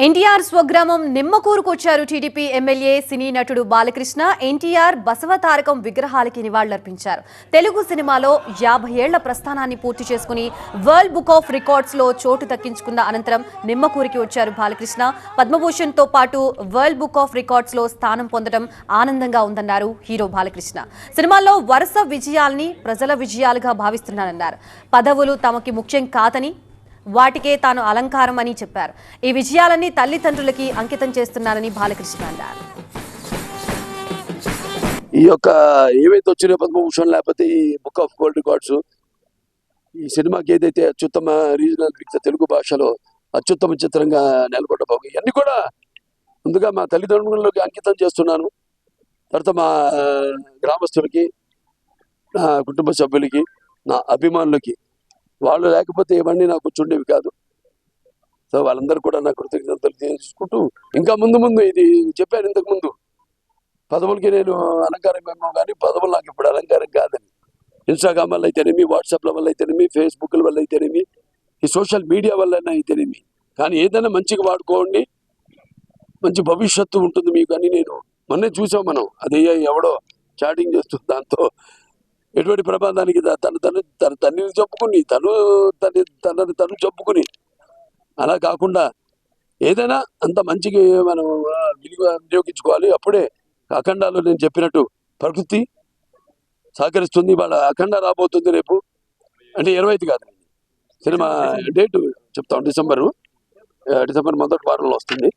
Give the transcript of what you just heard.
ఎన్టీఆర్ స్వగ్రామం నిమ్మకూరుకు వచ్చారు TDP MLA సినీ నటుడు బాలకృష్ణ. ఎన్టీఆర్ బసవతారకం విగ్రహాలకి నివాళులర్పించారు. తెలుగు సినిమాలో 50 ఏళ్ల ప్రస్థానాన్ని పూర్తి చేసుకుని వరల్డ్ బుక్ ఆఫ్ రికార్డ్స్ లో చోటు దక్కించుకున్న అనంతరం నిమ్మకూరుకి వచ్చారు బాలకృష్ణ. పద్మభూషణ్ తో పాటు వరల్డ్ బుక్ ఆఫ్ రికార్డ్స్ లో స్థానం పొందడం ఆనందంగా ఉందన్నారు హీరో బాలకృష్ణ. సినిమాల్లో వరుస విజయాల్ని ప్రజల విజయాలుగా భావిస్తున్నానన్నారు. పదవులు తమకి ముఖ్యం కాదని, వాటికే తాను అలంకారం అని చెప్పారు. ఈ విజయాలన్నీ తల్లిదండ్రులకి అంకితం చేస్తున్నానని బాలకృష్ణ అన్నారు. ఈ యొక్క ఏవైతే వచ్చిన పద్మభూషణ్ లేకపోతే ఈ బుక్ ఆఫ్ వరల్డ్ రికార్డ్స్, ఈ సినిమాకి ఏదైతే అత్యుత్తమ రీజనల్ పిక్చర్ తెలుగు భాషలో అత్యుత్తమ చిత్రంగా నెలకొట్టబోగు, ఇవన్నీ కూడా ముందుగా మా తల్లిదండ్రులకి అంకితం చేస్తున్నాను. తర్వాత మా గ్రామస్తులకి, నా కుటుంబ సభ్యులకి, నా అభిమానులకి. వాళ్ళు లేకపోతే ఇవన్నీ నాకు కూర్చుండేవి కాదు. సో వాళ్ళందరూ కూడా నా కృతజ్ఞతలు తెలుసుకుంటూ, ఇంకా ముందు ఇది చెప్పాను ఇంతకుముందు, పదవులకి నేను అలంకారం ఏమో కానీ పదవులు నాకు ఇప్పుడు అలంకారం కాదని. ఇన్స్టాగ్రామ్ వల్ల అయితేనేమి, వాట్సాప్ల వల్ల అయితేనేమి, ఫేస్బుక్ల వల్ల అయితేనేమి, ఈ సోషల్ మీడియా వల్ల అయితేనేమి, కానీ ఏదైనా మంచిగా వాడుకోండి, మంచి భవిష్యత్తు ఉంటుంది మీకు అని. నేను మొన్నే చూసాం మనం, అది ఎవడో చాటింగ్ చేస్తూ దాంతో ఎటువంటి ప్రమాదానికి తన తల్లిని చెప్పుకుని తనని చెప్పుకుని, అలా కాకుండా ఏదైనా అంత మంచిగా మనం వినియోగించుకోవాలి. అప్పుడే అఖండాలు నేను చెప్పినట్టు ప్రకృతి సహకరిస్తుంది. వాళ్ళ అఖండ రాబోతుంది రేపు, అంటే 25 కాదు, సినిమా డేటు చెప్తాం, డిసెంబర్ మొదటి వారంలో వస్తుంది.